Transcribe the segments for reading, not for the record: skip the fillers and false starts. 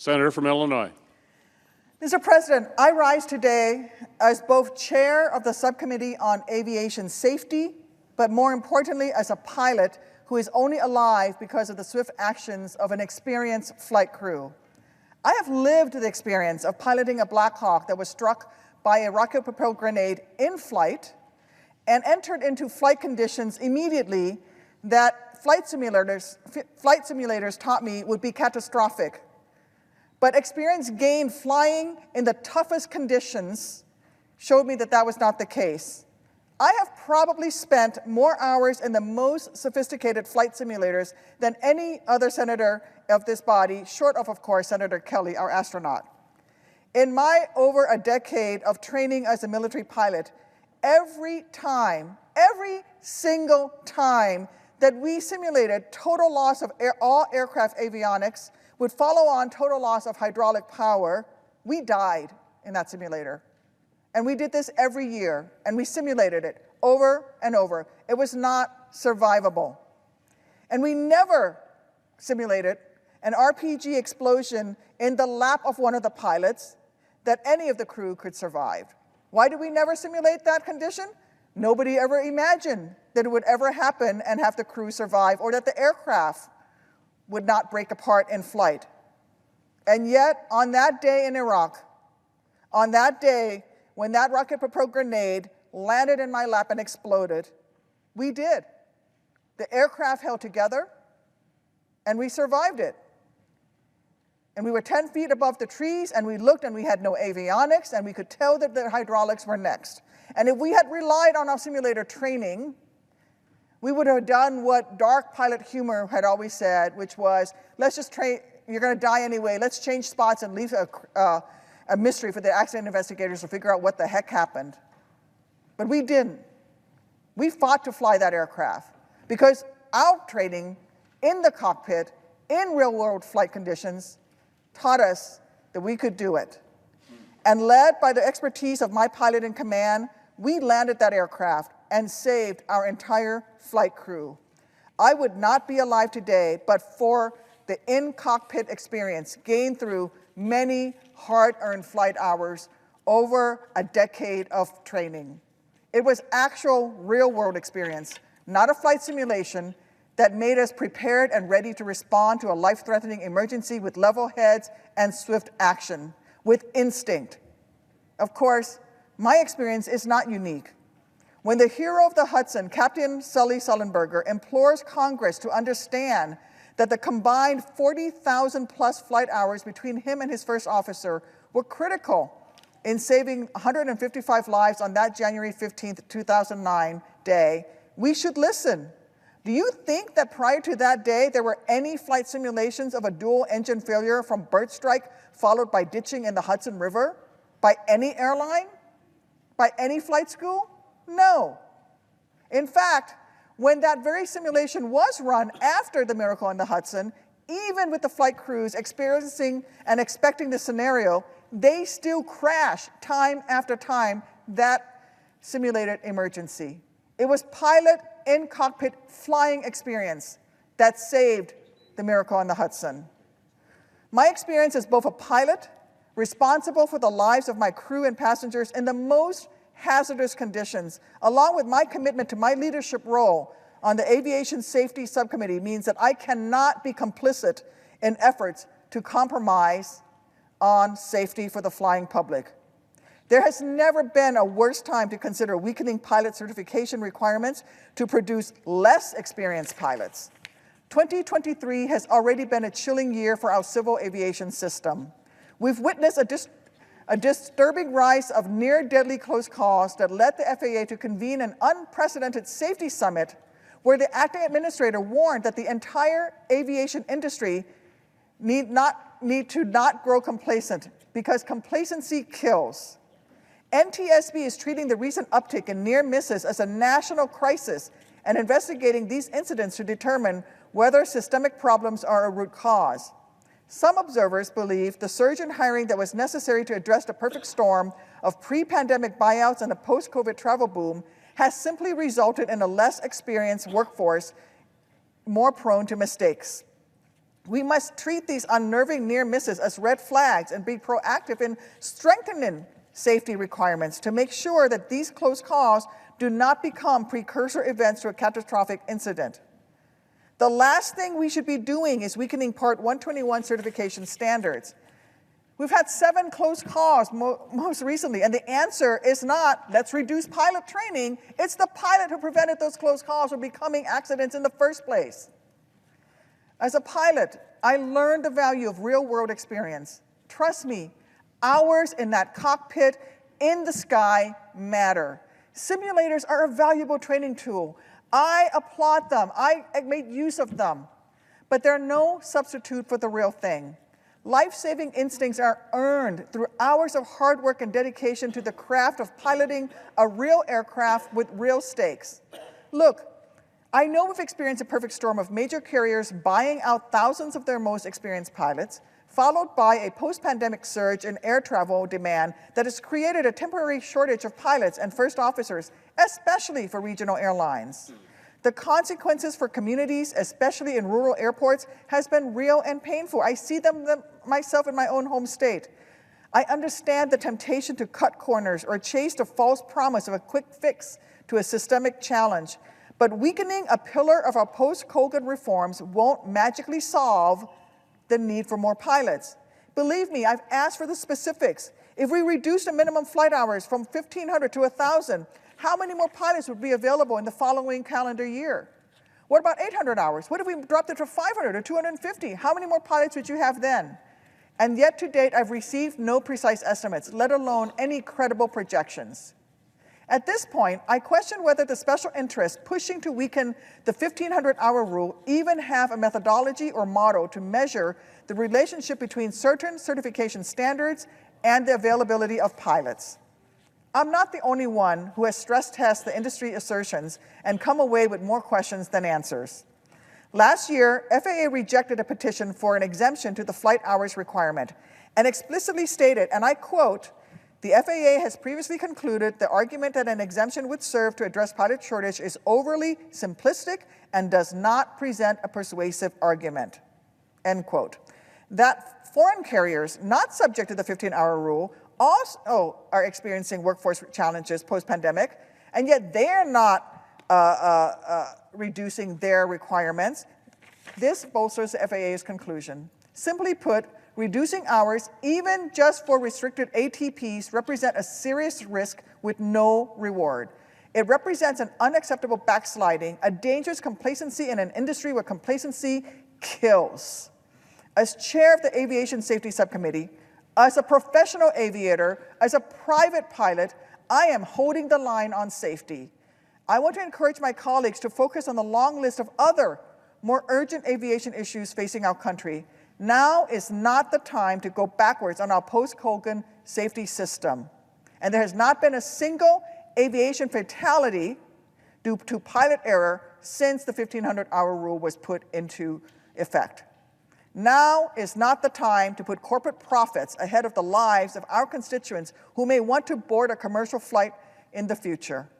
Senator from Illinois. Mr. President, I rise today as both chair of the Subcommittee on Aviation Safety, but more importantly as a pilot who is only alive because of the swift actions of an experienced flight crew. I have lived the experience of piloting a Black Hawk that was struck by a rocket-propelled grenade in flight and entered into flight conditions immediately that flight simulators taught me would be catastrophic. But experience gained flying in the toughest conditions showed me that that was not the case. I have probably spent more hours in the most sophisticated flight simulators than any other senator of this body, short of course, Senator Kelly, our astronaut. In my over a decade of training as a military pilot, every single time that we simulated total loss of all aircraft avionics would follow on total loss of hydraulic power, we died in that simulator. And we did this every year, and we simulated it over and over. It was not survivable. And we never simulated an RPG explosion in the lap of one of the pilots that any of the crew could survive. Why did we never simulate that condition? Nobody ever imagined that it would ever happen and have the crew survive, or that the aircraft would not break apart in flight. And yet, on that day in Iraq, on that day when that rocket-propelled grenade landed in my lap and exploded, we did. The aircraft held together, and we survived it. And we were 10 feet above the trees, and we looked, and we had no avionics, and we could tell that the hydraulics were next. And if we had relied on our simulator training, we would have done what dark pilot humor had always said, which was, let's just train, you're going to die anyway, let's change spots and leave a mystery for the accident investigators to figure out what the heck happened. But we didn't. We fought to fly that aircraft because our training in the cockpit, in real-world flight conditions, taught us that we could do it. And led by the expertise of my pilot in command, we landed that aircraft and saved our entire flight crew. I would not be alive today but for the in-cockpit experience gained through many hard-earned flight hours over a decade of training. It was actual real-world experience, not a flight simulation, that made us prepared and ready to respond to a life-threatening emergency with level heads and swift action, with instinct. Of course, my experience is not unique. When the hero of the Hudson, Captain Sully Sullenberger, implores Congress to understand that the combined 40,000 plus flight hours between him and his first officer were critical in saving 155 lives on that January 15th, 2009 day, we should listen. Do you think that prior to that day there were any flight simulations of a dual engine failure from bird strike followed by ditching in the Hudson River? By any airline? By any flight school? No. In fact, when that very simulation was run after the miracle on the Hudson, even with the flight crews experiencing and expecting the scenario, they still crashed time after time that simulated emergency. It was pilot in-cockpit flying experience that saved the miracle on the Hudson. My experience as both a pilot, responsible for the lives of my crew and passengers in the most hazardous conditions, along with my commitment to my leadership role on the Aviation Safety Subcommittee, means that I cannot be complicit in efforts to compromise on safety for the flying public. There has never been a worse time to consider weakening pilot certification requirements to produce less experienced pilots. 2023 has already been a chilling year for our civil aviation system. We've witnessed a disturbing rise of near-deadly close calls that led the FAA to convene an unprecedented safety summit where the acting administrator warned that the entire aviation industry need to not grow complacent because complacency kills. NTSB is treating the recent uptick in near misses as a national crisis and investigating these incidents to determine whether systemic problems are a root cause. Some observers believe the surge in hiring that was necessary to address the perfect storm of pre-pandemic buyouts and a post-COVID travel boom has simply resulted in a less experienced workforce more prone to mistakes. We must treat these unnerving near misses as red flags and be proactive in strengthening safety requirements to make sure that these close calls do not become precursor events to a catastrophic incident. The last thing we should be doing is weakening Part 121 certification standards. We've had 7 close calls most recently, and the answer is not, let's reduce pilot training. It's the pilot who prevented those close calls from becoming accidents in the first place. As a pilot, I learned the value of real-world experience. Trust me, hours in that cockpit in the sky matter. Simulators are a valuable training tool. I applaud them. I made use of them. But they're no substitute for the real thing. Life-saving instincts are earned through hours of hard work and dedication to the craft of piloting a real aircraft with real stakes. Look, I know we've experienced a perfect storm of major carriers buying out thousands of their most experienced pilots, followed by a post-pandemic surge in air travel demand that has created a temporary shortage of pilots and first officers, especially for regional airlines. The consequences for communities, especially in rural airports, has been real and painful. I see them myself in my own home state. I understand the temptation to cut corners or chase the false promise of a quick fix to a systemic challenge. But weakening a pillar of our post-Colgan reforms won't magically solve the need for more pilots. Believe me, I've asked for the specifics. If we reduce the minimum flight hours from 1,500 to 1,000, how many more pilots would be available in the following calendar year? What about 800 hours? What if we dropped it to 500 or 250? How many more pilots would you have then? And yet to date, I've received no precise estimates, let alone any credible projections. At this point, I question whether the special interests pushing to weaken the 1,500-hour rule even have a methodology or model to measure the relationship between certain certification standards and the availability of pilots. I'm not the only one who has stress-tested the industry assertions and come away with more questions than answers. Last year, FAA rejected a petition for an exemption to the flight hours requirement and explicitly stated, and I quote, "The FAA has previously concluded the argument that an exemption would serve to address pilot shortage is overly simplistic and does not present a persuasive argument," end quote. That foreign carriers not subject to the 15-hour rule also are experiencing workforce challenges post-pandemic, and yet they're not reducing their requirements. This bolsters the FAA's conclusion. Simply put, reducing hours, even just for restricted ATPs, represent a serious risk with no reward. It represents an unacceptable backsliding, a dangerous complacency in an industry where complacency kills. As chair of the Aviation Safety Subcommittee, as a professional aviator, as a private pilot, I am holding the line on safety. I want to encourage my colleagues to focus on the long list of other, more urgent aviation issues facing our country. Now is not the time to go backwards on our post-Colgan safety system. And there has not been a single aviation fatality due to pilot error since the 1,500-hour rule was put into effect. Now is not the time to put corporate profits ahead of the lives of our constituents who may want to board a commercial flight in the future.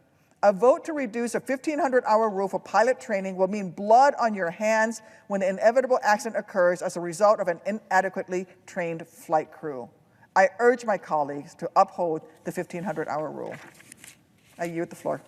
A vote to reduce a 1,500-hour rule for pilot training will mean blood on your hands when an inevitable accident occurs as a result of an inadequately trained flight crew. I urge my colleagues to uphold the 1,500-hour rule. I yield the floor.